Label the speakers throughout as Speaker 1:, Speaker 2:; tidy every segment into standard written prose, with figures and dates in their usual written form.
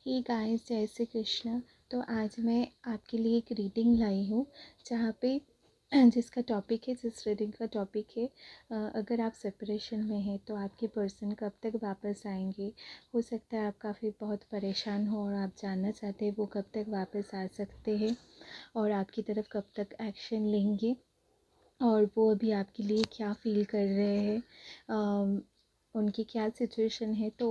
Speaker 1: हे guys, जय श्री कृष्ण। तो आज मैं आपके लिए एक रीडिंग लाई हूँ जहाँ पे जिसका टॉपिक है, जिस रीडिंग का टॉपिक है, अगर आप सेपरेशन में हैं तो आपके पर्सन कब तक वापस आएंगे। हो सकता है आप काफ़ी बहुत परेशान हो और आप जानना चाहते हैं वो कब तक वापस आ सकते हैं और आपकी तरफ कब तक एक्शन लेंगे और वो अभी आपके लिए क्या फ़ील कर रहे हैं, उनकी क्या सिचुएशन है। तो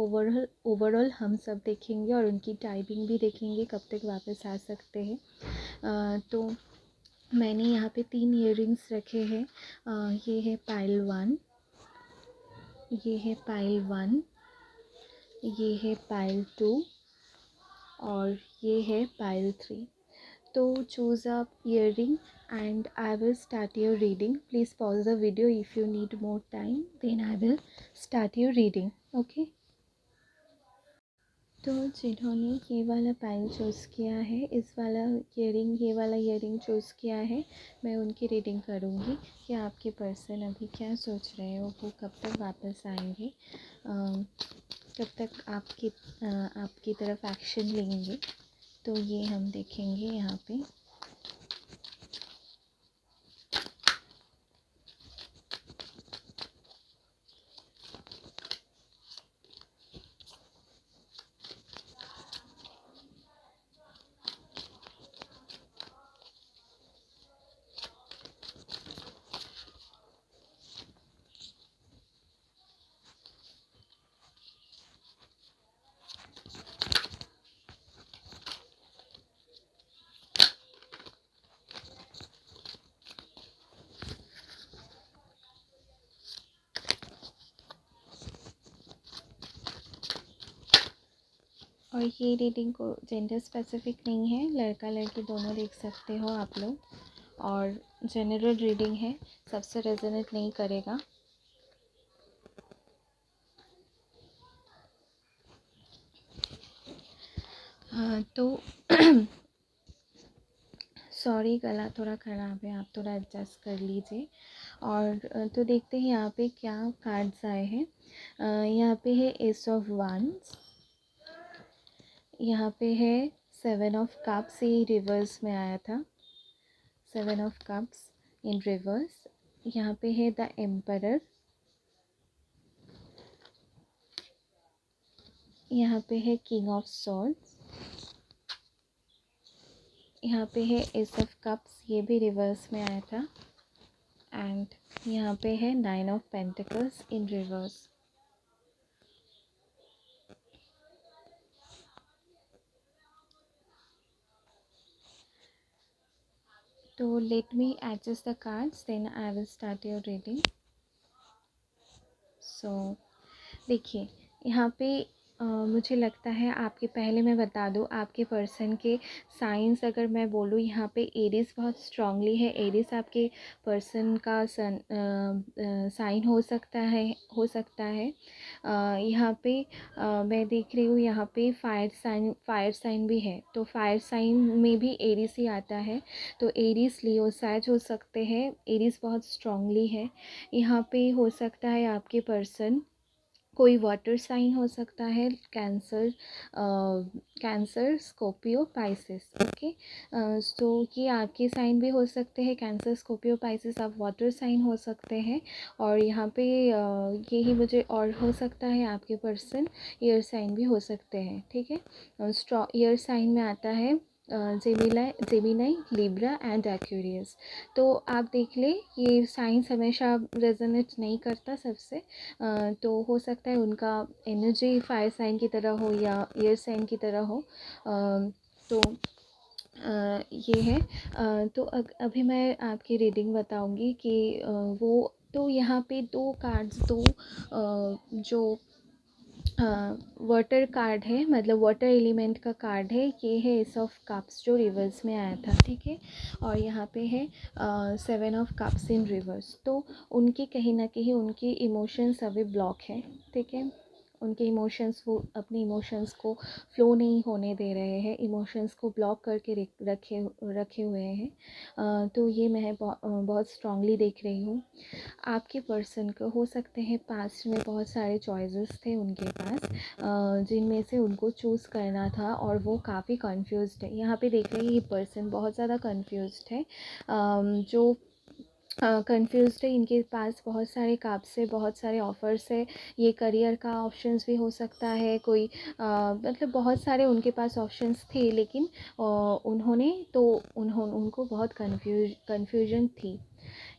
Speaker 1: ओवरऑल हम सब देखेंगे और उनकी टाइमिंग भी देखेंगे कब तक वापस आ सकते हैं। तो मैंने यहाँ पे 3 इयररिंग्स रखे हैं। ये है पाइल 1, ये है पाइल 1, ये है पाइल 2 और ये है पाइल 3। तो choose a earring and I will start your reading. Please pause the video if you need more time, then I will start your reading. Okay. तो जिन्होंने ये वाला पाइल चूज़ किया है, इस वाला इयरिंग, ये वाला इयरिंग चूज़ किया है, मैं उनकी रीडिंग करूँगी कि आपके पर्सन अभी क्या सोच रहे हो, वो कब तक वापस आएंगे, कब तक आपकी तरफ एक्शन लेंगे। तो ये हम देखेंगे यहाँ पे। और ये रीडिंग को जेंडर स्पेसिफिक नहीं है, लड़का लड़की दोनों देख सकते हो आप लोग, और जनरल रीडिंग है, सबसे रेजोनेट नहीं करेगा। तो सॉरी, गला थोड़ा ख़राब है, आप थोड़ा एडजस्ट कर लीजिए। और तो देखते हैं यहाँ पे क्या कार्ड्स आए हैं। यहाँ पे है एस ऑफ वंस, यहाँ पे है 7 ऑफ कप्स, ये रिवर्स में आया था, 7 ऑफ कप्स इन रिवर्स। यहाँ पे है द एम्परर, यहाँ पे है किंग ऑफ सॉर्ड्स, यहाँ पे है एस ऑफ कप्स, ये भी रिवर्स में आया था, एंड यहाँ पे है 9 ऑफ पेंटिकल्स इन रिवर्स। तो let me adjust the cards, then I will start your reading. So देखिए यहाँ पे मुझे लगता है आपके, पहले मैं बता दूँ आपके पर्सन के साइंस अगर मैं बोलूँ, यहाँ पे एरीज बहुत स्ट्रांगली है। एरीज आपके पर्सन का साइन हो सकता है। यहाँ पे मैं देख रही हूँ, यहाँ पे फायर साइन भी है, तो फायर साइन में भी एरीज ही आता है। तो एरीज लियो सैज हो सकते हैं, एरीज बहुत स्ट्रांगली है। यहाँ पे हो सकता है आपके पर्सन कोई वाटर साइन हो सकता है, कैंसर, स्कॉर्पियो, पाइसेस। ओके, तो ये आपके साइन भी हो सकते हैं, कैंसर, स्कॉर्पियो, पाइसेस, आप वाटर साइन हो सकते हैं। और यहाँ पे यही मुझे और हो सकता है आपके पर्सन एयर साइन भी हो सकते हैं। ठीक है, एयर साइन में आता है जेमिनाई, लिब्रा एंड एक्वेरियस। तो आप देख ले, ये साइंस हमेशा रेजोनेट नहीं करता सबसे। तो हो सकता है उनका एनर्जी फायर साइन की तरह हो या एयर साइन की तरह हो। तो ये है। तो अभी मैं आपकी रीडिंग बताऊंगी कि वो, तो यहाँ पे 2 कार्ड्स, 2 जो वाटर कार्ड है, मतलब वाटर एलिमेंट का कार्ड है, ये है एस ऑफ कप्स जो रिवर्स में आया था। ठीक है, और यहाँ पे है 7 ऑफ कप्स इन रिवर्स। तो उनके कहीं ना कहीं उनके इमोशंस अभी ब्लॉक है। ठीक है, उनके इमोशंस, वो अपने इमोशंस को फ़्लो नहीं होने दे रहे हैं, इमोशंस को ब्लॉक करके रखे रखे हुए हैं। तो ये मैं बहुत स्ट्रांगली देख रही हूँ। आपके पर्सन को हो सकते हैं पास्ट में बहुत सारे चॉइसेस थे उनके पास, जिनमें से उनको चूज़ करना था और वो काफ़ी कंफ्यूज्ड है। यहाँ पे देख रहे हैं ये पर्सन बहुत ज़्यादा कंफ्यूज्ड है। जो कंफ्यूज्ड है, इनके पास बहुत सारे काब्स है, बहुत सारे ऑफ़र्स है। ये करियर का ऑप्शंस भी हो सकता है, कोई मतलब बहुत सारे उनके पास ऑप्शंस थे, लेकिन उनको बहुत कन्फ्यूजन थी।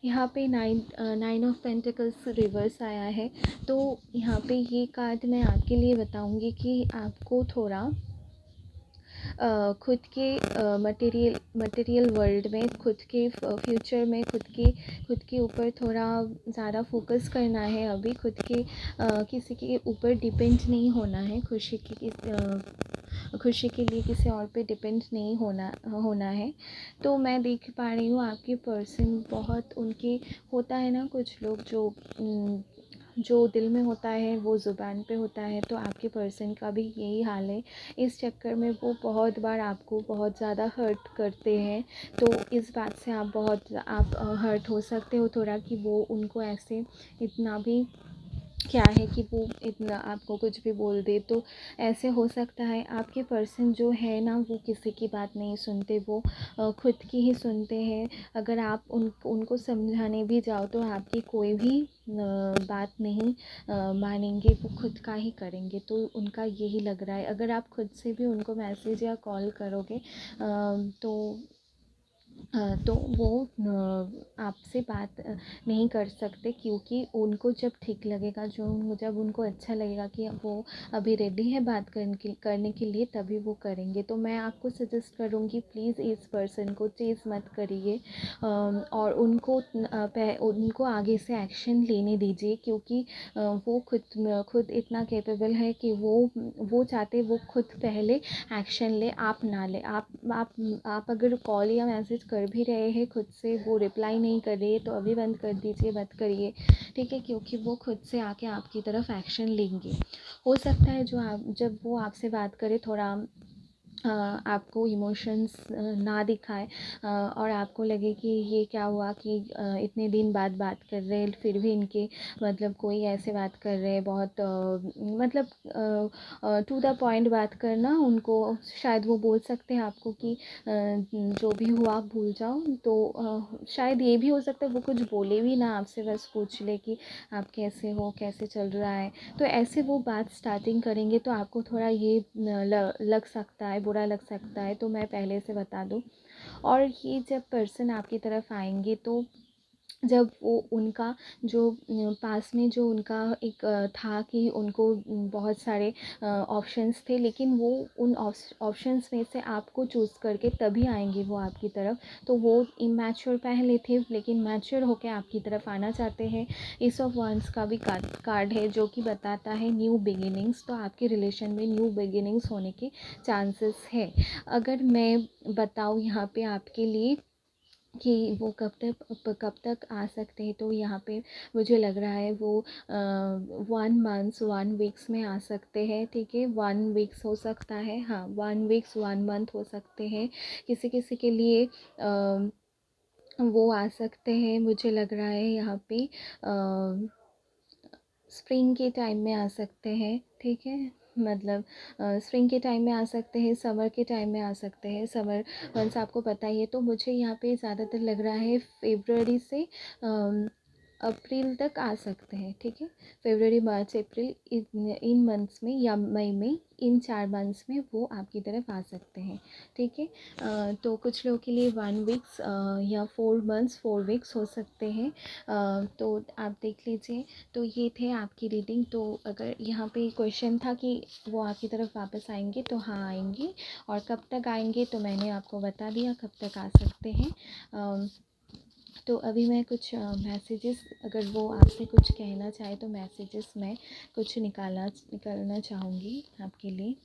Speaker 1: यहाँ पे नाइन ऑफ पेंटिकल्स रिवर्स आया है। तो यहाँ पे ये कार्ड मैं आपके लिए बताऊँगी कि आपको थोड़ा खुद के मटेरियल वर्ल्ड में, खुद के फ्यूचर में, खुद के ऊपर थोड़ा ज़्यादा फोकस करना है। अभी खुद के किसी के ऊपर डिपेंड नहीं होना है। खुशी के लिए किसी और पे डिपेंड नहीं होना है। तो मैं देख पा रही हूँ आपके पर्सन बहुत, उनके होता है ना कुछ लोग जो दिल में होता है वो ज़ुबान पे होता है, तो आपके पर्सन का भी यही हाल है। इस चक्कर में वो बहुत बार आपको बहुत ज़्यादा हर्ट करते हैं। तो इस बात से आप हर्ट हो सकते हो थोड़ा, कि वो उनको ऐसे इतना भी क्या है कि वो इतना आपको कुछ भी बोल दे। तो ऐसे हो सकता है आपके पर्सन जो है ना, वो किसी की बात नहीं सुनते, वो खुद की ही सुनते हैं। अगर आप उनको समझाने भी जाओ तो आपकी कोई भी बात नहीं मानेंगे, वो खुद का ही करेंगे। तो उनका यही लग रहा है। अगर आप खुद से भी उनको मैसेज या कॉल करोगे तो वो आपसे बात नहीं कर सकते, क्योंकि उनको जब ठीक लगेगा, जब उनको अच्छा लगेगा कि वो अभी रेडी है बात करने के लिए, तभी वो करेंगे। तो मैं आपको सजेस्ट करूँगी, प्लीज़ इस पर्सन को चेज़ मत करिए और उनको आगे से एक्शन लेने दीजिए, क्योंकि वो खुद इतना कैपेबल है कि वो चाहते वो खुद पहले एक्शन ले, आप ना ले। आप अगर कॉल या मैसेज कर भी रहे हैं, खुद से वो रिप्लाई नहीं कर रही है, तो अभी बंद कर दीजिए, मत करिए, ठीक है? क्योंकि वो खुद से आके आपकी तरफ एक्शन लेंगे। हो सकता है जब वो आपसे बात करे, थोड़ा आपको इमोशंस ना दिखाए और आपको लगे कि ये क्या हुआ कि इतने दिन बाद बात कर रहे हैं, फिर भी इनके मतलब कोई ऐसे बात कर रहे हैं, बहुत मतलब टू द पॉइंट बात करना। उनको शायद वो बोल सकते हैं आपको कि जो भी हुआ आप भूल जाओ। तो शायद ये भी हो सकता है वो कुछ बोले भी ना, आपसे बस पूछ ले कि आप कैसे हो, कैसे चल रहा है। तो ऐसे वो बात स्टार्टिंग करेंगे, तो आपको थोड़ा ये लग सकता है, बुरा लग सकता है, तो मैं पहले से बता दूँ। और ये जब पर्सन आपकी तरफ आएंगे, तो जब वो उनका जो पास में जो उनका एक था कि उनको बहुत सारे ऑप्शंस थे, लेकिन वो उन ऑप्शंस में से आपको चूज़ करके तभी आएंगे वो आपकी तरफ। तो वो इमैच्योर पहले थे, लेकिन मैच्योर होकर आपकी तरफ आना चाहते हैं। एस ऑफ wands का भी कार्ड है, जो कि बताता है न्यू बिगिनिंग्स। तो आपके रिलेशन में न्यू बिगिनिंग्स होने के चांसेस है। अगर मैं बताऊँ यहाँ पे आपके लिए कि वो कब तक आ सकते हैं, तो यहाँ पे मुझे लग रहा है वो 1 वीक्स में आ सकते हैं, ठीक है? 1 वीक्स हो सकता है, हाँ 1 वीक्स 1 मंथ हो सकते हैं। किसी किसी के लिए वो आ सकते हैं, मुझे लग रहा है यहाँ पे स्प्रिंग के टाइम में आ सकते हैं, ठीक है? मतलब स्प्रिंग के टाइम में आ सकते हैं, समर के टाइम में आ सकते हैं। समर वंस आपको पता ही है। तो मुझे यहाँ पे ज़्यादातर लग रहा है फरवरी से अप्रैल तक आ सकते हैं, ठीक है? फरवरी, मार्च, अप्रैल, इन मंथ्स में, या मई में, इन 4 मंथ्स में वो आपकी तरफ आ सकते हैं, ठीक है? तो कुछ लोगों के लिए 1 वीक्स या 4 मंथ्स 4 वीक्स हो सकते हैं। तो आप देख लीजिए। तो ये थे आपकी रीडिंग। तो अगर यहाँ पे क्वेश्चन था कि वो आपकी तरफ वापस आएंगे, तो हाँ आएंगे। और कब तक आएंगे, तो मैंने आपको बता दिया कब तक आ सकते हैं। तो अभी मैं कुछ मैसेजेस, अगर वो आपसे कुछ कहना चाहे तो मैसेजेस मैं कुछ निकालना चाहूँगी आपके लिए।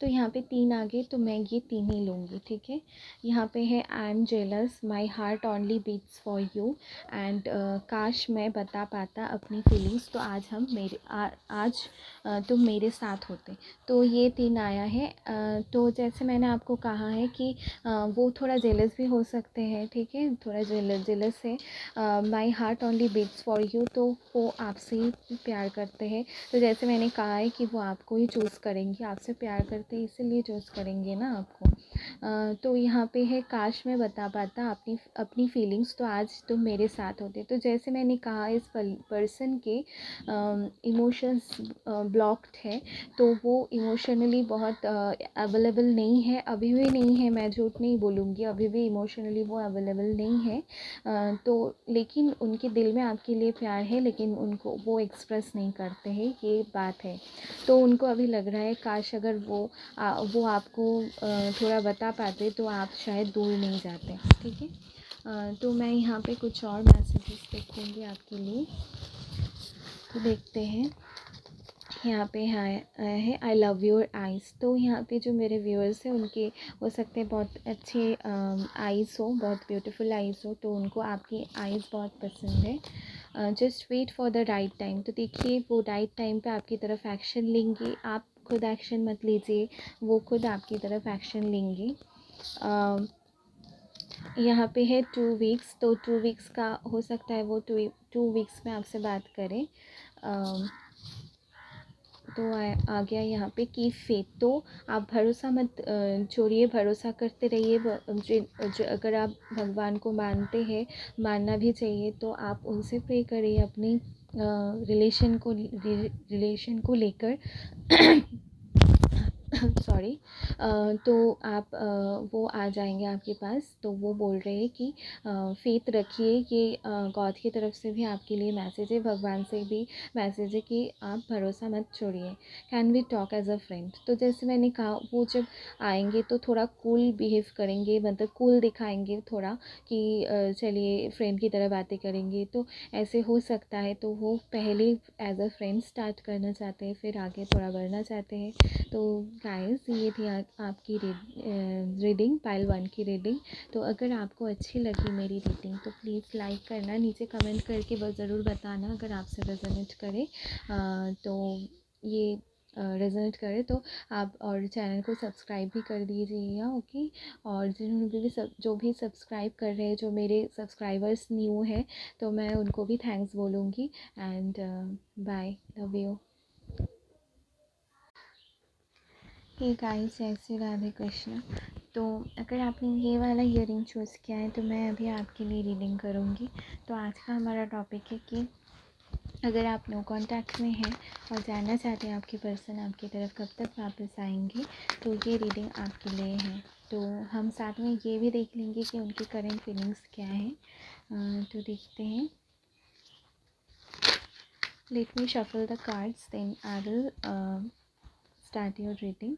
Speaker 1: तो यहाँ पे 3 आ गए, तो मैं ये 3 ही लूँगी, ठीक है। यहाँ पे है I am jealous, my heart only beats for you, and काश मैं बता पाता अपनी फीलिंग्स, तो आज हम मेरे आज तुम मेरे साथ होते। तो ये 3 आया है। तो जैसे मैंने आपको कहा है कि वो थोड़ा जेलस भी हो सकते हैं, ठीक है, थोड़ा जेलस है। My heart only beats for you, तो वो आपसे ही प्यार करते हैं। तो जैसे मैंने कहा है कि वो आपको ही चूज़ करेंगे, आपसे प्यार करते हैं इसीलिए चूज़ करेंगे ना आपको। तो यहाँ पे है काश मैं बता पाता अपनी अपनी फीलिंग्स, तो आज तुम मेरे साथ होते। तो जैसे मैंने कहा इस पर्सन के इमोशंस ब्लॉक्ड है, तो वो इमोशनली बहुत अवेलेबल नहीं है, अभी भी नहीं है, मैं झूठ नहीं बोलूँगी, अभी भी इमोशनली वो अवेलेबल नहीं है। तो लेकिन उनके दिल में आपके लिए प्यार है, लेकिन उनको वो एक्सप्रेस नहीं करते हैं, ये बात है। तो उनको अभी लग रहा है काश अगर वो आपको थोड़ा बता पाते तो आप शायद दूर नहीं जाते, ठीक है। तो मैं यहाँ पे कुछ और मैसेजेस देखूँगी आपके लिए, तो देखते हैं। यहाँ पे है आई लव योर आइज़। तो यहाँ पे जो मेरे व्यूअर्स हैं उनके हो सकते हैं बहुत अच्छे आइज़ हो, बहुत ब्यूटीफुल आइज़ हो, तो उनको आपकी आइज़ बहुत पसंद है। Just wait for the right time. तो देखिए वो राइट टाइम पे आपकी तरफ एक्शन लेंगे, आप खुद एक्शन मत लीजिए, वो खुद आपकी तरफ एक्शन लेंगे। यहाँ पे है 2 वीक्स, तो 2 वीक्स का हो सकता है वो 2 वीक्स में आपसे बात करें। तो आ गया यहाँ पे की फेथ। तो आप भरोसा मत छोड़िए, भरोसा करते रहिए। अगर आप भगवान को मानते हैं, मानना भी चाहिए, तो आप उनसे प्रे करिए अपनी रिलेशन को लेकर सॉरी। तो आप वो आ जाएंगे आपके पास। तो वो बोल रहे हैं कि फेथ रखिए, ये गॉड की तरफ से भी आपके लिए मैसेज है, भगवान से भी मैसेज है कि आप भरोसा मत छोड़िए। Can we talk as a friend. तो जैसे मैंने कहा वो जब आएंगे तो थोड़ा कूल बिहेव करेंगे, मतलब कूल दिखाएंगे थोड़ा कि चलिए फ्रेंड की तरह बातें करेंगे। तो ऐसे हो सकता है, तो वो पहले एज अ फ्रेंड स्टार्ट करना चाहते हैं, फिर आगे थोड़ा बढ़ना चाहते हैं। तो गाइस ये थी आपकी रीडिंग, पाइल 1 की रीडिंग। तो अगर आपको अच्छी लगी मेरी रीडिंग तो प्लीज़ लाइक करना, नीचे कमेंट करके बस ज़रूर बताना अगर आपसे रेजोनेट करे। तो ये रेजोनेट करे तो आप, और चैनल को सब्सक्राइब भी कर दीजिएगा, ओके। और जिन्होंने भी जो भी सब्सक्राइब कर रहे हैं, जो मेरे सब्सक्राइबर्स न्यू हैं, तो मैं उनको भी थैंक्स बोलूँगी। And bye, love you. Hey guys, जय श्री राधे कृष्ण। तो अगर आपने ये वाला ईयरिंग चूज़ किया है तो मैं अभी आपके लिए रीडिंग करूँगी। तो आज का हमारा टॉपिक है कि अगर आप नो कांटेक्ट में हैं और जानना चाहते हैं आपकी पर्सन आपकी तरफ कब तक वापस आएंगे, तो ये रीडिंग आपके लिए है। तो हम साथ में ये भी देख लेंगे कि उनकी करंट फीलिंग्स क्या हैं। तो देखते हैं। Let me shuffle the cards, then I will start your reading.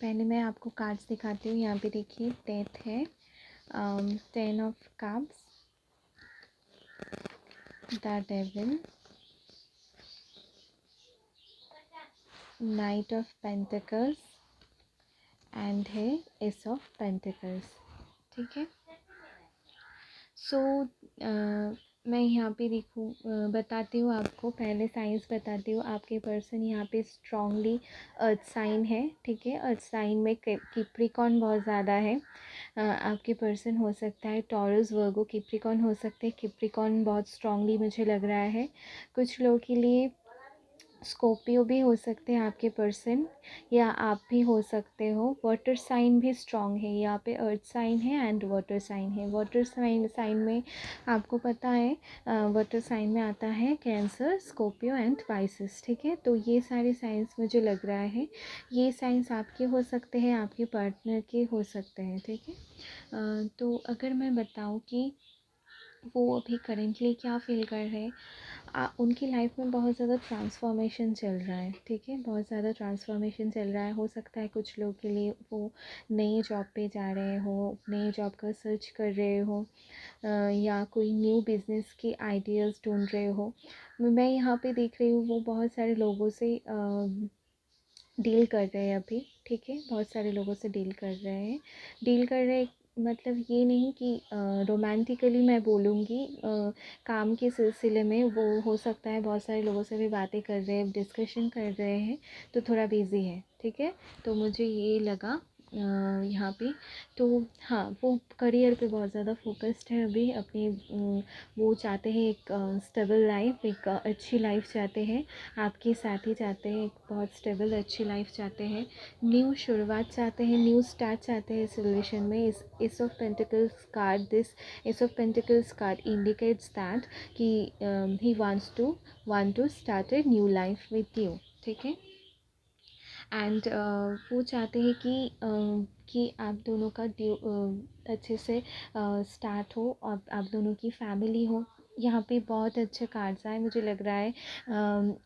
Speaker 1: पहले मैं आपको कार्ड्स दिखाती हूँ। यहाँ पे देखिए डेथ है, 10 of cups, the devil, night of pentacles and है एस ऑफ पेंटिकल्स, ठीक है। सो मैं यहाँ पे बताती हूँ आपको, पहले साइंस बताती हूँ। आपके पर्सन यहाँ पे स्ट्रॉन्गली अर्थ साइन है, ठीक है। अर्थ साइन में कैप्रिकॉर्न बहुत ज़्यादा है। आपके पर्सन हो सकता है टॉरस, वर्गो, कैप्रिकॉर्न हो सकते हैं। कैप्रिकॉर्न बहुत स्ट्रॉन्गली मुझे लग रहा है। कुछ लोगों के लिए स्कॉर्पियो भी हो सकते हैं आपके पर्सन, या आप भी हो सकते हो। वाटर साइन भी स्ट्रॉन्ग है यहाँ पे, अर्थ साइन है एंड वाटर साइन है। वाटर साइन में आपको पता है, वाटर साइन में आता है कैंसर, स्कॉर्पियो एंड पाइसेस, ठीक है। तो ये सारे साइंस मुझे लग रहा है, ये साइंस आपके हो सकते हैं, आपके पार्टनर के हो सकते हैं, ठीक है। तो अगर मैं बताऊँ कि वो अभी करेंटली क्या फ़ील कर रहे हैं, उनकी लाइफ में बहुत ज़्यादा ट्रांसफॉर्मेशन चल रहा है, ठीक है। बहुत ज़्यादा ट्रांसफॉर्मेशन चल रहा है। हो सकता है कुछ लोग के लिए वो नए जॉब पे जा रहे हो, नए जॉब का सर्च कर रहे हो, या कोई न्यू बिज़नेस के आइडियाज़ ढूंढ रहे हो। मैं यहाँ पे देख रही हूँ वो बहुत सारे लोगों से डील कर रहे हैं अभी, ठीक है। बहुत सारे लोगों से डील कर रहे हैं। डील कर रहे मतलब ये नहीं कि रोमांटिकली मैं बोलूँगी, काम के सिलसिले में वो हो सकता है बहुत सारे लोगों से भी बातें कर रहे हैं, डिस्कशन कर रहे हैं, तो थोड़ा बिज़ी है, ठीक है। तो मुझे ये लगा यहाँ पे। तो हाँ, वो करियर पे बहुत ज़्यादा फोकस्ड है अभी अपनी। वो चाहते हैं एक स्टेबल लाइफ, एक अच्छी लाइफ चाहते हैं, आपके साथ ही चाहते हैं, एक बहुत स्टेबल अच्छी लाइफ चाहते हैं, न्यू शुरुआत चाहते हैं, न्यू स्टार्ट चाहते हैं इस रिलेशन में। इस ace of pentacles card, this ace of pentacles card indicates that कि he want to start a new life with you, ठीक है। एंड वो चाहते हैं कि आप दोनों का अच्छे से स्टार्ट हो, और आप दोनों की फैमिली हो। यहाँ पे बहुत अच्छे कार्ड्स आए मुझे लग रहा है,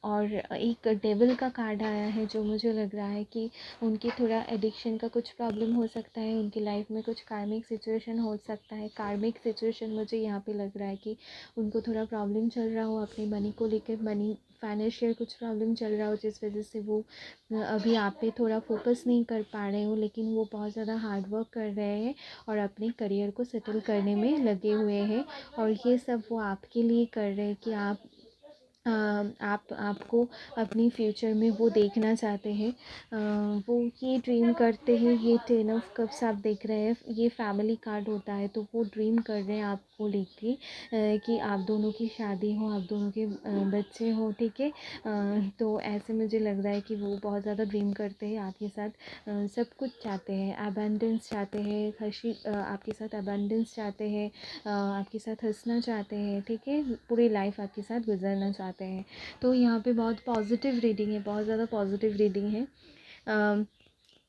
Speaker 1: और एक डेविल का कार्ड आया है, जो मुझे लग रहा है कि उनकी थोड़ा एडिक्शन का कुछ प्रॉब्लम हो सकता है, उनकी लाइफ में कुछ कार्मिक सिचुएशन हो सकता है। कार्मिक सिचुएशन मुझे यहाँ पे लग रहा है कि उनको थोड़ा प्रॉब्लम चल रहा हो अपनी मनी को लेकर, मनी फाइनेंशियल कुछ प्रॉब्लम चल रहा हो, जिस वजह से वो अभी आप पे थोड़ा फोकस नहीं कर पा रहे हो। लेकिन वो बहुत ज़्यादा हार्ड वर्क कर रहे हैं और अपने करियर को सेटल करने में लगे हुए हैं, और ये सब वो आपके लिए कर रहे हैं कि आपको अपनी फ्यूचर में वो देखना चाहते हैं। वो ये ड्रीम करते हैं, ये 10 ऑफ कप्स आप देख रहे हैं, ये फैमिली कार्ड होता है, तो वो ड्रीम कर रहे हैं आपको लेके कि आप दोनों की शादी हो, आप दोनों के बच्चे हो, ठीक है। तो ऐसे मुझे लग रहा है कि वो बहुत ज़्यादा ड्रीम करते हैं आपके साथ, सब कुछ चाहते हैं, अबंडेंस चाहते हैं, खुशी, आपके साथ अबंडेंस चाहते हैं, आपके साथ हंसना चाहते हैं, ठीक है, पूरी लाइफ आपके साथ गुजरना चाहते हैं। तो यहाँ पे बहुत पॉजिटिव रीडिंग है, बहुत ज़्यादा पॉजिटिव रीडिंग है।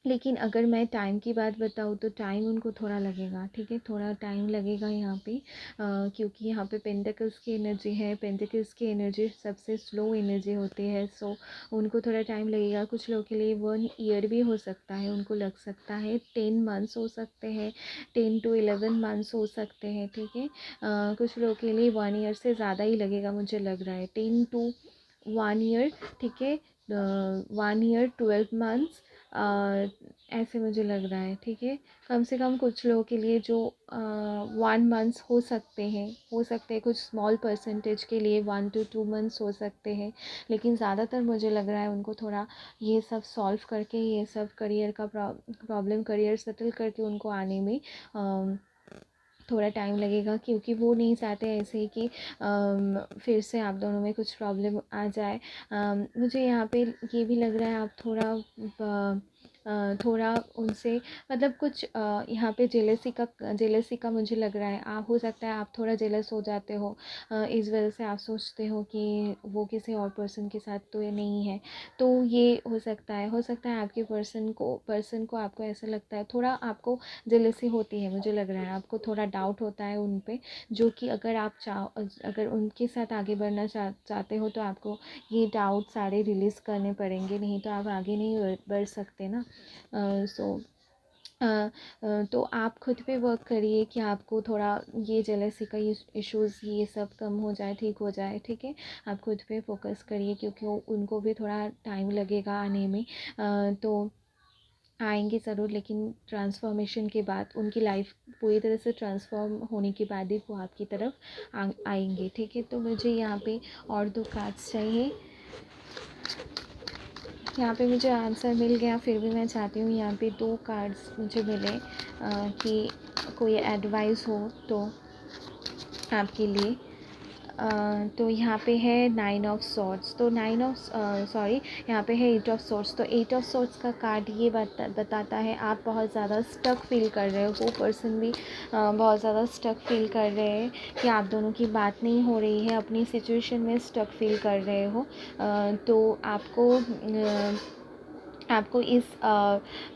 Speaker 1: लेकिन अगर मैं टाइम की बात बताऊँ तो टाइम उनको थोड़ा लगेगा, ठीक है, थोड़ा टाइम लगेगा यहाँ पे, क्योंकि यहाँ पे पेंटिकल्स की एनर्जी है। पेंटिकल्स की एनर्जी सबसे स्लो एनर्जी होती है, सो उनको थोड़ा टाइम लगेगा। कुछ लोगों के लिए 1 ईयर भी हो सकता है, उनको लग सकता है 10 मंथ्स हो सकते हैं, 10 to 11 मंथ्स हो सकते हैं, ठीक है। कुछ लोगों के लिए 1 ईयर से ज़्यादा ही लगेगा मुझे लग रहा है, 10 to 1 ईयर, ठीक है। 1 ईयर 12 मंथ्स, ऐसे मुझे लग रहा है, ठीक है। कम से कम कुछ लोगों के लिए जो 1 मंथ्स हो सकते हैं कुछ स्मॉल परसेंटेज के लिए 1 to 2 मंथ्स हो सकते हैं। लेकिन ज़्यादातर मुझे लग रहा है उनको थोड़ा ये सब सॉल्व करके, ये सब करियर का प्रॉब्लम, करियर सेटल करके उनको आने में थोड़ा टाइम लगेगा, क्योंकि वो नहीं चाहते ऐसे ही कि फिर से आप दोनों में कुछ प्रॉब्लम आ जाए। मुझे यहाँ पे ये भी लग रहा है आप थोड़ा उनसे मतलब कुछ यहाँ पे जेलसी का मुझे लग रहा है। आप हो सकता है आप थोड़ा जेलस हो जाते हो, इस वजह से आप सोचते हो कि वो किसी और पर्सन के साथ तो ये नहीं है। तो ये हो सकता है आपके पर्सन को आपको ऐसा लगता है, थोड़ा आपको जेलसी होती है, मुझे लग रहा है आपको थोड़ा डाउट होता है उन पे, जो कि अगर उनके साथ आगे बढ़ना चाहते हो तो आपको ये डाउट सारे रिलीज़ करने पड़ेंगे, नहीं तो आप आगे नहीं बढ़ सकते ना। सो तो आप खुद पे वर्क करिए कि आपको थोड़ा ये जेलसी का इश्यूज़ ये सब कम हो जाए, ठीक हो जाए, ठीक है। आप खुद पे फोकस करिए, क्योंकि उनको भी थोड़ा टाइम लगेगा आने में। तो आएंगे ज़रूर, लेकिन ट्रांसफॉर्मेशन के बाद उनकी लाइफ पूरी तरह से ट्रांसफॉर्म होने के बाद ही वो आपकी तरफ आएंगे, ठीक है। तो मुझे यहाँ पे और 2 कार्ड्स चाहिए। यहाँ पे मुझे आंसर मिल गया, फिर भी मैं चाहती हूँ यहाँ पे 2 कार्ड्स मुझे मिले, कि कोई एडवाइस हो तो आपके लिए। तो यहाँ पे है 9 ऑफ सॉर्ड्स, तो यहाँ पे है 8 ऑफ सॉर्ड्स। तो 8 ऑफ सॉर्ड्स का कार्ड ये बताता है आप बहुत ज़्यादा स्टक फील कर रहे हो, वो पर्सन भी बहुत ज़्यादा स्टक फील कर रहे हैं कि आप दोनों की बात नहीं हो रही है, अपनी सिचुएशन में स्टक फील कर रहे हो। तो आपको इस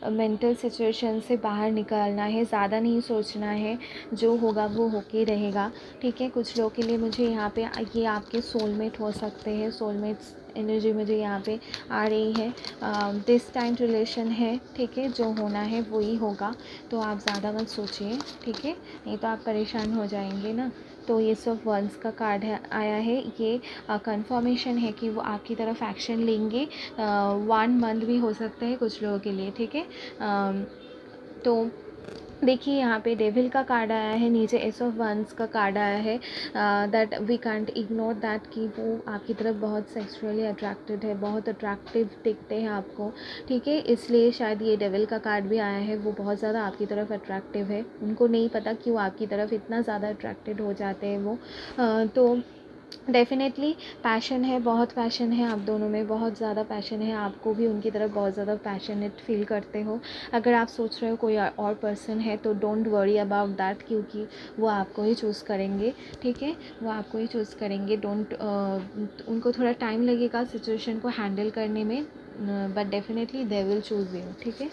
Speaker 1: मेंटल सिचुएशन से बाहर निकालना है, ज़्यादा नहीं सोचना है, जो होगा वो होके रहेगा, ठीक है। कुछ लोगों के लिए मुझे यहाँ पे ये आपके सोलमेट हो सकते हैं, सोलमेट्स एनर्जी मुझे यहाँ पे आ रही है। दिस टाइम रिलेशन है, ठीक है, जो होना है वही होगा, तो आप ज़्यादा मत सोचिए, ठीक है, नहीं तो आप परेशान हो जाएंगे ना। तो ये सब वंस का कार्ड है आया है, ये कंफर्मेशन है कि वो आपकी तरफ एक्शन लेंगे। 1 मंथ भी हो सकता है कुछ लोगों के लिए, ठीक है। तो देखिए यहाँ पे डेविल का कार्ड आया है, नीचे एस ऑफ वंस का कार्ड आया है। That we can't ignore that कि वो आपकी तरफ बहुत सेक्सुअली अट्रैक्टेड है, बहुत अट्रैक्टिव दिखते हैं आपको, ठीक है, इसलिए शायद ये डेविल का कार्ड भी आया है। वो बहुत ज़्यादा आपकी तरफ अट्रैक्टिव है, उनको नहीं पता क्यों आपकी तरफ इतना ज़्यादा अट्रैक्टेड हो जाते हैं वो। तो डेफ़िनेटली पैशन है, बहुत पैशन है आप दोनों में, बहुत ज़्यादा पैशन है, आपको भी उनकी तरफ बहुत ज़्यादा पैशनेट फील करते हो। अगर आप सोच रहे हो कोई और पर्सन है तो डोंट वरी अबाउट दैट, क्योंकि वो आपको ही चूज़ करेंगे, ठीक है, वो आपको ही चूज़ करेंगे। उनको थोड़ा टाइम लगेगा सिचुएशन को हैंडल करने में, but definitely they will choose you, ठीक है,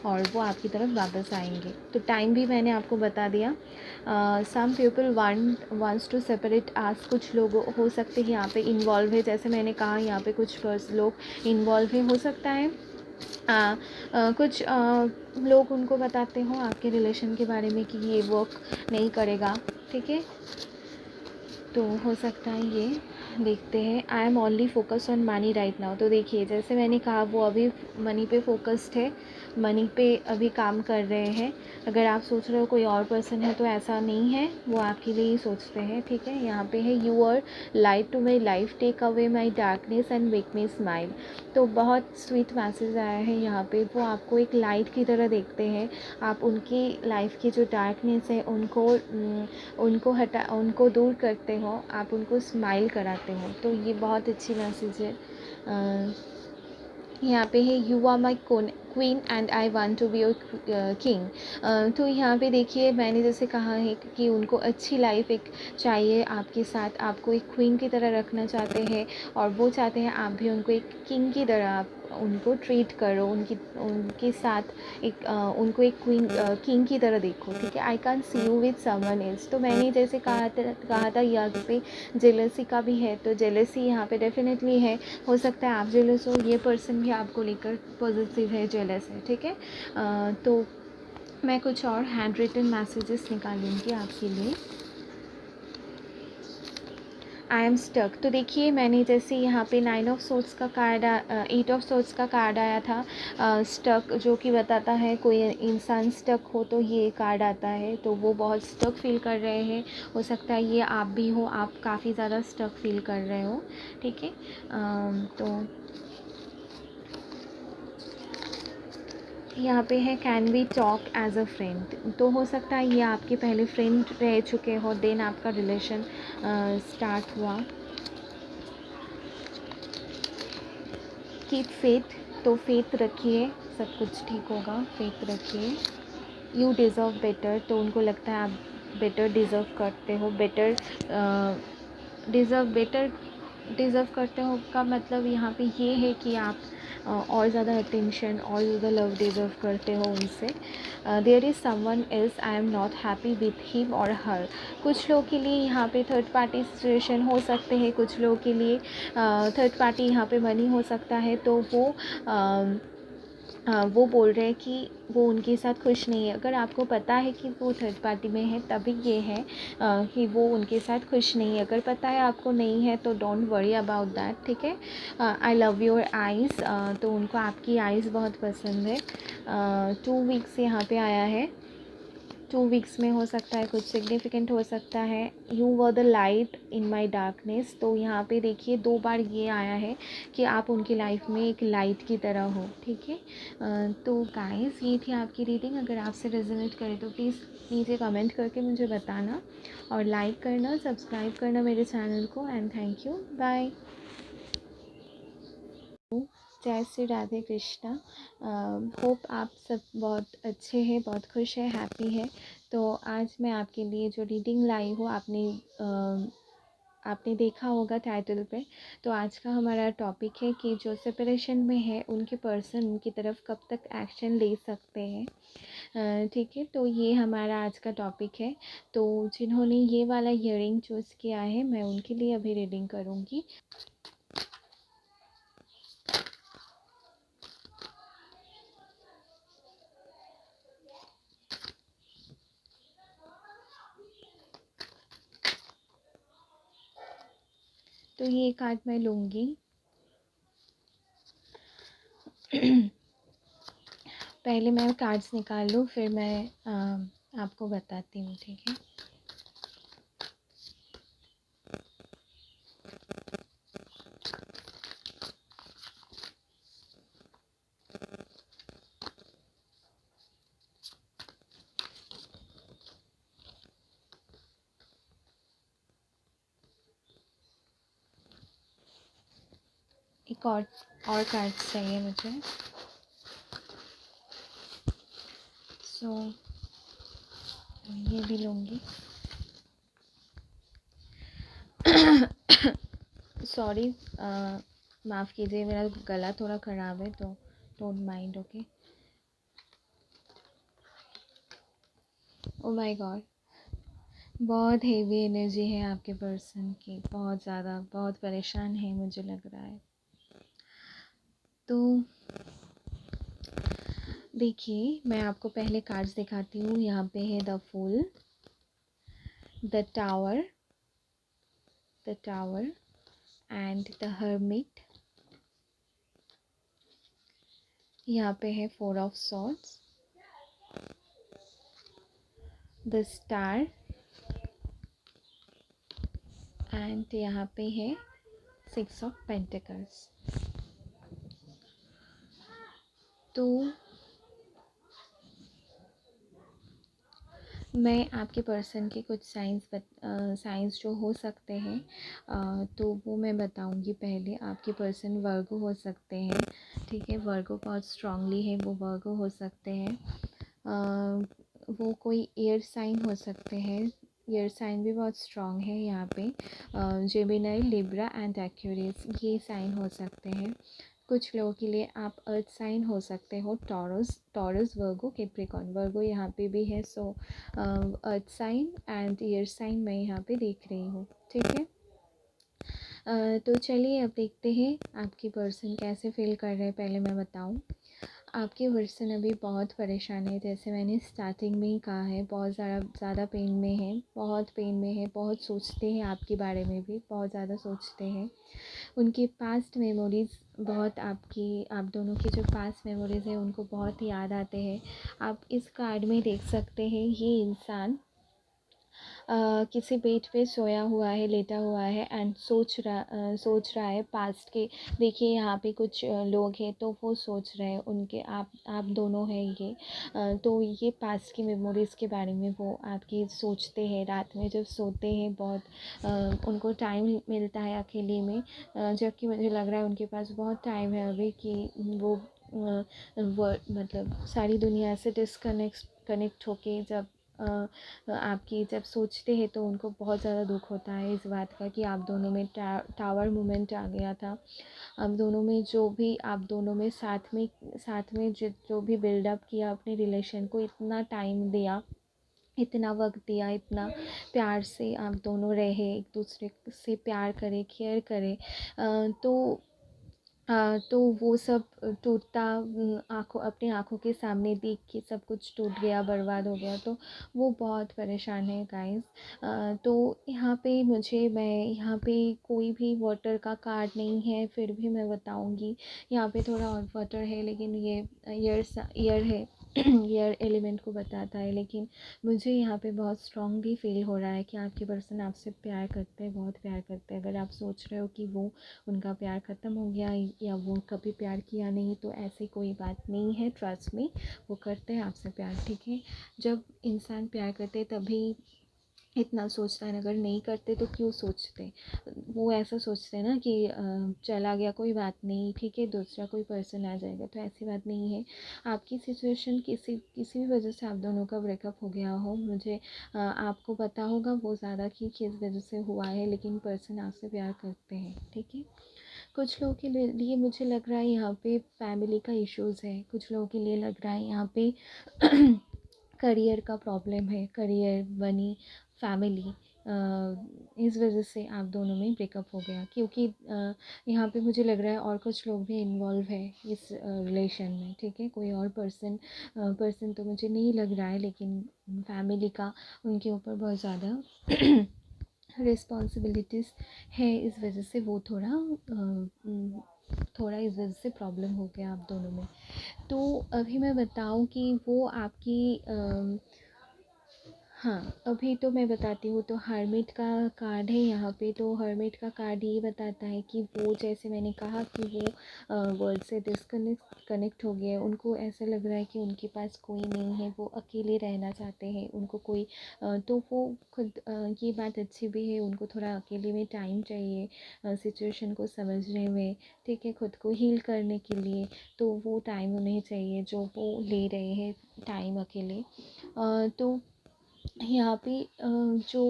Speaker 1: और वो आपकी तरफ वापस आएंगे। तो टाइम भी मैंने आपको बता दिया। Some people wants to separate us, कुछ लोग हो सकते हैं यहाँ पे इन्वॉल्व है, जैसे मैंने कहा यहाँ पे कुछ लोग इन्वॉल्व है, हो सकता है कुछ लोग उनको बताते हो आपके रिलेशन के बारे में कि ये वर्क नहीं करेगा, ठीक है, तो हो सकता है ये। देखते हैं, I am only focus on money right now. तो देखिए जैसे मैंने कहा वो अभी मनी पे फोकस्ड है, मनी पे अभी काम कर रहे हैं। अगर आप सोच रहे हो कोई और पर्सन है तो ऐसा नहीं है, वो आपके लिए ही सोचते हैं, ठीक है। यहाँ पे है you are light to my life, take away my darkness and make me smile. तो बहुत स्वीट मैसेज आया है यहाँ पे, वो आपको एक लाइट की तरह देखते हैं, आप उनकी लाइफ की जो डार्कनेस है उनको दूर करते हो, आप उनको स्माइल कराते हो, तो ये बहुत अच्छी मैसेज है। यहाँ पे है you are my queen and I want to be your king. तो यहाँ पे देखिए मैंने जैसे कहा है कि उनको अच्छी लाइफ एक चाहिए आपके साथ, आपको एक क्वीन की तरह रखना चाहते हैं, और वो चाहते हैं आप भी उनको एक किंग की तरह आप उनको ट्रीट करो, उनके साथ उनको एक किंग की तरह देखो, ठीक है। I can see you with someone else. तो मैंने जैसे कहा था यहाँ पे जेलसी का भी है, तो जेलसी यहाँ पे डेफिनेटली है, हो सकता है आप जेलस हो, ये पर्सन भी आपको लेकर पॉजिटिव है, जेलस है, ठीक है। तो मैं कुछ और हैंड रिटन मैसेजेस निकालूंगी आपके लिए। I am stuck. तो देखिए मैंने जैसे यहाँ पे 9 ऑफ सोर्ड्स का कार्ड 8 ऑफ सोर्ड्स का कार्ड आया था, स्टक जो कि बताता है कोई इंसान स्टक हो तो ये कार्ड आता है, तो वो बहुत स्टक फील कर रहे हैं, हो सकता है ये आप भी हो, आप काफ़ी ज़्यादा स्टक फील कर रहे हो, ठीक है। तो यहाँ पे है can we talk as a friend. तो हो सकता है ये आपके पहले फ्रेंड रह चुके हो, देन आपका रिलेशन स्टार्ट हुआ। कीप फेथ, तो फेथ रखिए, सब कुछ ठीक होगा, फेथ रखिए। यू डिज़र्व बेटर, तो उनको लगता है आप बेटर डिज़र्व करते हो, डिज़र्व करते हो का मतलब यहाँ पे ये है कि आप और ज़्यादा अटेंशन और ज़्यादा लव डिज़र्व करते हो उनसे। There is someone else, I am not happy with him or her. कुछ लोगों के लिए यहाँ पे थर्ड पार्टी सिचुएशन हो सकते हैं, कुछ लोगों के लिए थर्ड पार्टी यहाँ पे बनी हो सकता है, तो वो बोल रहे हैं कि वो उनके साथ खुश नहीं है। अगर आपको पता है कि वो थर्ड पार्टी में है तभी ये है कि वो उनके साथ खुश नहीं है, अगर पता है आपको नहीं है तो डोंट वरी अबाउट दैट, ठीक है। आई लव योर आइज़, तो उनको आपकी आइज़ बहुत पसंद है। 2 वीक्स यहाँ पे आया है, 2 वीक्स में हो सकता है, कुछ सिग्निफिकेंट हो सकता है। You were the light in my darkness, तो यहाँ पे देखिए 2 बार ये आया है कि आप उनकी लाइफ में एक लाइट की तरह हो, ठीक है। तो गाइस ये थी आपकी रीडिंग। अगर आपसे रेजोनेट करे तो प्लीज़ नीचे कमेंट करके मुझे बताना, और लाइक करना, सब्सक्राइब करना मेरे चैनल को। And thank you, bye. जय श्री राधे कृष्णा। होप आप सब बहुत अच्छे हैं, बहुत खुश हैं, हैप्पी हैं। तो आज मैं आपके लिए जो रीडिंग लाई हूँ, आपने देखा होगा टाइटल पे। तो आज का हमारा टॉपिक है कि जो सेपरेशन में है उनके पर्सन उनकी तरफ कब तक एक्शन ले सकते हैं, ठीक है। तो ये हमारा आज का टॉपिक है। तो जिन्होंने ये वाला ईयरिंग चूज़ किया है, मैं उनके लिए अभी रीडिंग करूँगी। तो ये कार्ड मैं लूँगी। पहले मैं कार्ड्स निकाल लूँ, फिर मैं आपको बताती हूँ, ठीक है। एक और कार्ड्स चाहिए मुझे। सो ये भी लूँगी। सॉरी, माफ़ कीजिए, मेरा गला थोड़ा ख़राब है, तो don't mind, okay. Oh my God, बहुत हेवी एनर्जी है आपके पर्सन की, बहुत ज़्यादा, बहुत परेशान है मुझे लग रहा है। तो देखिए, मैं आपको पहले कार्ड्स दिखाती हूँ। यहाँ पे है the fool, the tower and the hermit. यहाँ पे है 4 of swords, the star, and यहाँ पे है 6 ऑफ पेंटिकल्स। तो मैं आपके पर्सन के कुछ साइंस जो हो सकते हैं, तो वो मैं बताऊंगी। पहले आपके पर्सन वर्गो हो सकते हैं, ठीक है। वर्गो बहुत स्ट्रांगली है, वो वर्गो हो सकते हैं। वो कोई एयर साइन हो सकते हैं, एयर साइन भी बहुत स्ट्रॉन्ग है यहाँ पे। जेमिनी, लिब्रा एंड एक्वेरियस, ये साइन हो सकते हैं। कुछ लोगों के लिए आप अर्थ साइन हो सकते हो, टॉरस, वर्गो, कैप्रिकॉर्न। वर्गो यहाँ पे भी है, so earth sign and air sign मैं यहाँ पे देख रही हूँ, ठीक है। तो चलिए अब देखते हैं आपकी पर्सन कैसे फील कर रहे हैं। पहले मैं बताऊँ, आपके पर्सन अभी बहुत परेशान है, जैसे मैंने स्टार्टिंग में ही कहा है। बहुत ज़्यादा पेन में है, बहुत पेन में है, बहुत सोचते हैं आपके बारे में भी, बहुत ज़्यादा सोचते हैं। उनकी पास्ट मेमोरीज़ बहुत आप दोनों की जो पास्ट मेमोरीज़ है उनको बहुत याद आते हैं। आप इस कार्ड में देख सकते हैं, ये इंसान किसी बेड पे सोया हुआ है, लेटा हुआ है, एंड सोच रहा है पास्ट के। देखिए यहाँ पे कुछ लोग हैं, तो वो सोच रहे हैं उनके, आप दोनों हैं ये। तो ये पास्ट की मेमोरीज़ के बारे में वो आपकी सोचते हैं। रात में जब सोते हैं, बहुत उनको टाइम मिलता है अकेले में, जबकि मुझे लग रहा है उनके पास बहुत टाइम है अभी कि वो मतलब सारी दुनिया से कनेक्ट होके जब सोचते हैं, तो उनको बहुत ज़्यादा दुख होता है इस बात का कि आप दोनों में टावर मोमेंट आ गया था। आप दोनों में आप दोनों में साथ में जो भी बिल्डअप किया अपने रिलेशन को, इतना टाइम दिया, इतना वक्त दिया, इतना प्यार से आप दोनों रहे, एक दूसरे से प्यार करें, केयर करें, तो वो सब टूटता, अपनी आँखों के सामने देख के सब कुछ टूट गया, बर्बाद हो गया। तो वो बहुत परेशान है गाइस। तो मैं यहाँ पे कोई भी वाटर का कार्ड नहीं है, फिर भी मैं बताऊँगी। यहाँ पे थोड़ा और वाटर है, लेकिन ये ईयर है, एयर एलिमेंट को बताता है, लेकिन मुझे यहाँ पे बहुत स्ट्रांगली फील हो रहा है कि आपके पर्सन आपसे प्यार करते हैं, बहुत प्यार करते हैं। अगर आप सोच रहे हो कि वो उनका प्यार ख़त्म हो गया या वो कभी प्यार किया नहीं, तो ऐसी कोई बात नहीं है। ट्रस्ट में वो करते हैं आपसे प्यार, ठीक है। जब इंसान प्यार करते हैं तभी इतना सोचता है, अगर नहीं करते तो क्यों सोचते। वो ऐसा सोचते हैं ना कि चला गया कोई बात नहीं, ठीक है, दूसरा कोई पर्सन आ जाएगा, तो ऐसी बात नहीं है। आपकी सिचुएशन किसी किसी भी वजह से आप दोनों का ब्रेकअप हो गया हो, मुझे आपको पता होगा वो ज़्यादा कि किस वजह से हुआ है, लेकिन पर्सन आपसे प्यार करते हैं, ठीक है। कुछ लोगों के लिए मुझे लग रहा है यहाँ पे फैमिली का इश्यूज़ है, कुछ लोगों के लिए लग रहा है यहाँ पे करियर का प्रॉब्लम है, करियर, मनी, फैमिली, इस वजह से आप दोनों में ब्रेकअप हो गया। क्योंकि यहाँ पे मुझे लग रहा है और कुछ लोग भी इन्वॉल्व है इस रिलेशन में, ठीक है। कोई और पर्सन तो मुझे नहीं लग रहा है, लेकिन फैमिली का उनके ऊपर बहुत ज़्यादा रिस्पॉन्सिबिलिटीज़ है, इस वजह से वो थोड़ा इस वजह से प्रॉब्लम हो गया आप दोनों में। तो अभी मैं बताऊँ कि वो आपकी हाँ, अभी तो मैं बताती हूँ। तो हर्मिट का कार्ड है यहाँ पे। तो हर्मिट का कार्ड ये बताता है कि वो, जैसे मैंने कहा कि वो वर्ल्ड से कनेक्ट हो गए। उनको ऐसा लग रहा है कि उनके पास कोई नहीं है, वो अकेले रहना चाहते हैं, उनको कोई तो वो खुद ये बात अच्छी भी है, उनको थोड़ा अकेले में टाइम चाहिए सिचुएशन को समझने में, ठीक है, खुद को हील करने के लिए। तो वो टाइम उन्हें चाहिए जो वो ले रहे हैं टाइम अकेले। तो यहाँ पे जो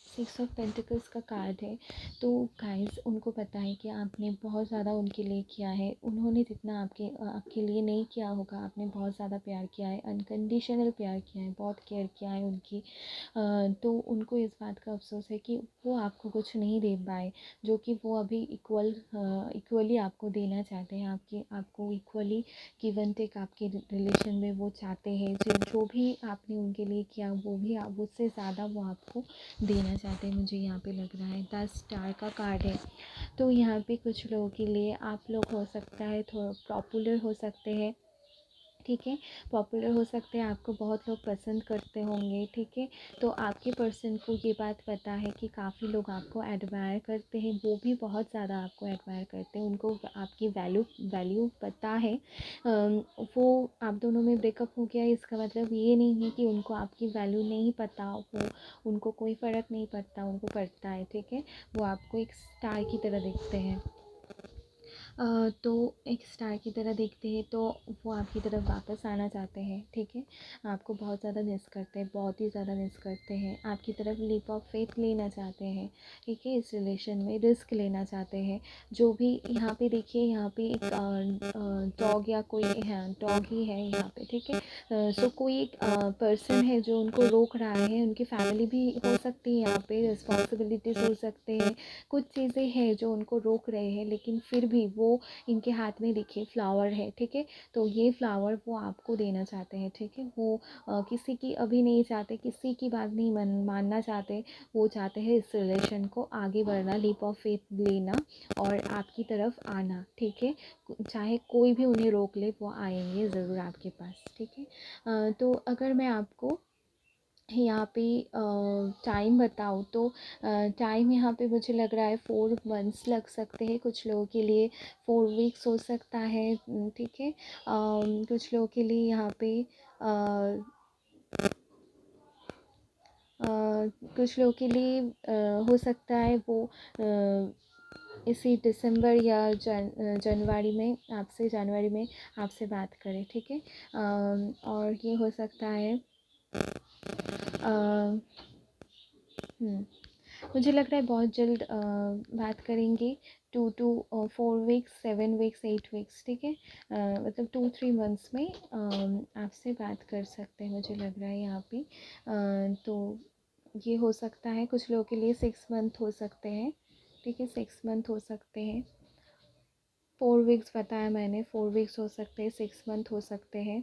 Speaker 1: 6 ऑफ पेंटिकल्स का कार्ड है, तो गाइस उनको पता है कि आपने बहुत ज़्यादा उनके लिए किया है। उन्होंने जितना आपके लिए नहीं किया होगा, आपने बहुत ज़्यादा प्यार किया है, अनकंडीशनल प्यार किया है, बहुत केयर किया है उनकी। तो उनको इस बात का अफसोस है कि वो आपको कुछ नहीं दे पाए, जो कि वो अभी इक्वली आपको देना चाहते हैं। आपको इक्वली गिव एंड टेक आपके रिलेशन में वो चाहते हैं। जो भी आपने उनके लिए किया, वो भी आप उससे ज़्यादा वो आपको देना चाहते हैं, मुझे यहाँ पे लग रहा है। 10 स्टार का कार्ड है। तो यहाँ पे कुछ लोगों के लिए आप लोग, हो सकता है थोड़ा पॉपुलर हो सकते हैं, ठीक है, पॉपुलर हो सकते हैं, आपको बहुत लोग पसंद करते होंगे, ठीक है। तो आपके पर्सन को ये बात पता है कि काफ़ी लोग आपको एडमायर करते हैं, वो भी बहुत ज़्यादा आपको एडमायर करते हैं, उनको आपकी वैल्यू पता है। वो आप दोनों में ब्रेकअप हो गया, इसका मतलब ये नहीं है कि उनको आपकी वैल्यू नहीं पता, वो उनको कोई फ़र्क नहीं पड़ता, उनको पड़ता है, ठीक है। वो आपको एक स्टार की तरह देखते हैं। तो एक स्टार की तरह देखते हैं, तो वो आपकी तरफ वापस आना चाहते हैं, ठीक है। आपको बहुत ज़्यादा मिस करते हैं, बहुत ही ज़्यादा मिस करते हैं, आपकी तरफ लीप ऑफ फेथ लेना चाहते हैं, ठीक है, इस रिलेशन में रिस्क लेना चाहते हैं। जो भी यहाँ पे देखिए, यहाँ पे एक डॉग या कोई, हाँ डॉग ही है यहाँ पे, ठीक है। सो कोई एक पर्सन है जो उनको रोक रहा है, उनकी फैमिली भी हो सकती है, यहाँ पे रिस्पॉन्सिबिलिटीज़ हो सकते हैं, कुछ चीज़ें हैं जो उनको रोक रहे हैं, लेकिन फिर भी वो इनके हाथ में देखिए फ्लावर है, ठीक है। तो ये फ्लावर वो आपको देना चाहते हैं, ठीक है। वो किसी की अभी नहीं चाहते, किसी की बात नहीं मानना चाहते। वो चाहते हैं इस रिलेशन को आगे बढ़ना, लीप ऑफ फेथ लेना और आपकी तरफ आना, ठीक है। चाहे कोई भी उन्हें रोक ले, वो आएंगे ज़रूर आपके पास, ठीक है। तो अगर मैं आपको यहाँ पे टाइम बताऊँ, तो टाइम यहाँ पे मुझे लग रहा है 4 मंथ्स लग सकते हैं कुछ लोगों के लिए, 4 वीक्स हो सकता है, ठीक है। कुछ लोगों के लिए यहाँ पे अ, कुछ लोगों के लिए हो सकता है वो इसी दिसंबर या जनवरी में आपसे बात करें, ठीक है। और ये हो सकता है अ, मुझे लग रहा है बहुत जल्द बात करेंगे। 2 to 4 वीक्स, 7 वीक्स, 8 वीक्स, ठीक है। मतलब 2-3 मंथ्स में आपसे बात कर सकते हैं, मुझे लग रहा है यहाँ पे। तो ये हो सकता है कुछ लोगों के लिए 6 मंथ हो सकते हैं, ठीक है, 6 मंथ हो सकते हैं। 4 वीक्स बताया मैंने, 4 वीक्स हो सकते हैं, 6 मंथ हो सकते हैं।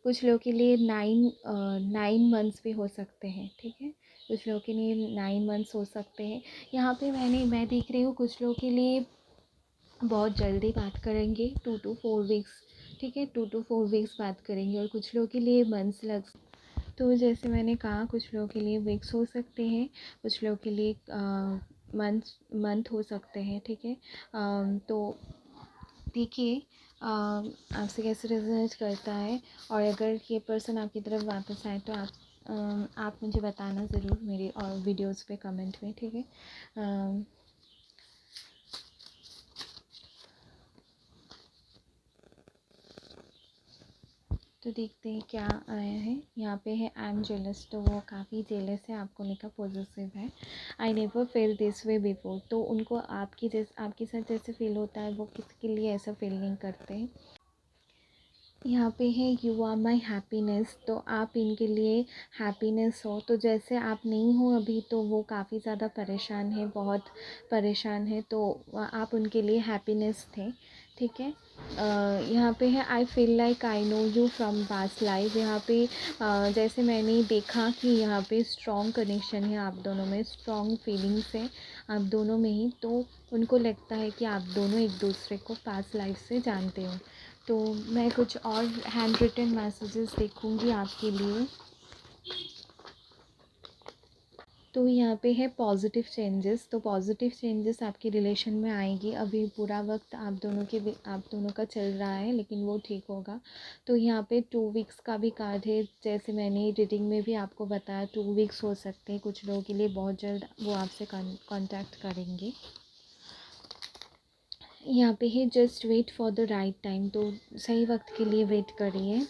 Speaker 1: कुछ लोगों के लिए 9 मंथ्स भी हो सकते हैं, ठीक है। कुछ लोगों के लिए 9 मंथ्स हो सकते हैं। यहाँ पे मैं देख रही हूँ कुछ लोगों के लिए बहुत जल्दी बात करेंगे, 2 to 4 वीक्स, ठीक है, 2 to 4 वीक्स बात करेंगे। और कुछ लोगों के लिए मंथ्स लग, तो जैसे मैंने कहा कुछ लोगों के लिए वीक्स हो सकते हैं, कुछ लोगों के लिए मंथ हो सकते हैं, ठीक है। तो देखिए आपसे कैसे रिजल्ट करता है, और अगर ये पर्सन आपकी तरफ वापस आए तो आप मुझे बताना ज़रूर मेरे और वीडियोस पे कमेंट में, ठीक है। तो देखते हैं क्या आया है। यहाँ पे है आई एम जेलस, तो वो काफ़ी जेलस है, आपको लेकर पॉजिटिव है। I never feel this way before, तो उनको आपके साथ जैसे फील होता है वो किसी के लिए ऐसा फील नहीं करते हैं। यहाँ पे है यू आर माई हैप्पीनेस, तो आप इनके लिए हैप्पीनेस हो। तो जैसे आप नहीं हो अभी, तो वो काफ़ी ज़्यादा परेशान है, बहुत परेशान है, तो आप उनके लिए हैप्पीनेस थे, ठीक है। यहाँ पे है I feel like I know you from past life. यहाँ पे जैसे मैंने देखा कि यहाँ पे स्ट्रॉन्ग कनेक्शन है आप दोनों में, स्ट्रॉन्ग फीलिंग्स है आप दोनों में ही, तो उनको लगता है कि आप दोनों एक दूसरे को पास्ट लाइफ से जानते हो। तो मैं कुछ और हैंड रिटन मैसेजेस देखूँगी आपके लिए। तो यहाँ पे है पॉजिटिव चेंजेस, तो पॉजिटिव चेंजेस आपके रिलेशन में आएगी। अभी बुरा वक्त आप दोनों का चल रहा है, लेकिन वो ठीक होगा। तो यहाँ पे 2 वीक्स का भी कार्ड है, जैसे मैंने रीडिंग में भी आपको बताया 2 वीक्स हो सकते हैं कुछ लोगों के लिए, बहुत जल्द वो आपसे कांटेक्ट करेंगे। यहाँ पे है just wait for the right time, तो सही वक्त के लिए वेट करिए।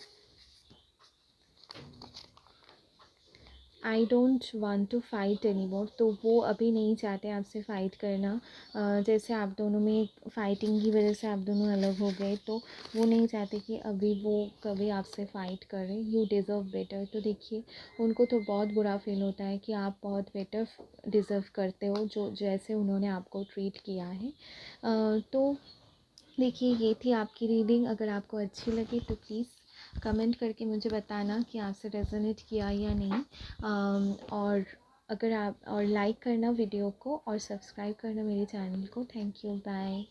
Speaker 1: I don't want to fight any more, तो वो अभी नहीं चाहते आपसे फ़ाइट करना। जैसे आप दोनों में फ़ाइटिंग की वजह से आप दोनों अलग हो गए, तो वो नहीं चाहते कि अभी वो कभी आपसे फ़ाइट करें। यू डिज़र्व बेटर, तो देखिए उनको तो बहुत बुरा फील होता है कि आप बहुत बेटर डिज़र्व करते हो, जो जैसे उन्होंने आपको ट्रीट किया है। तो देखिए ये थी आपकी रीडिंग। अगर आपको अच्छी लगी तो प्लीज़ कमेंट करके मुझे बताना कि आपसे रेजोनेट किया या नहीं। और अगर आप और लाइक करना वीडियो को, और सब्सक्राइब करना मेरे चैनल को। Thank you, bye.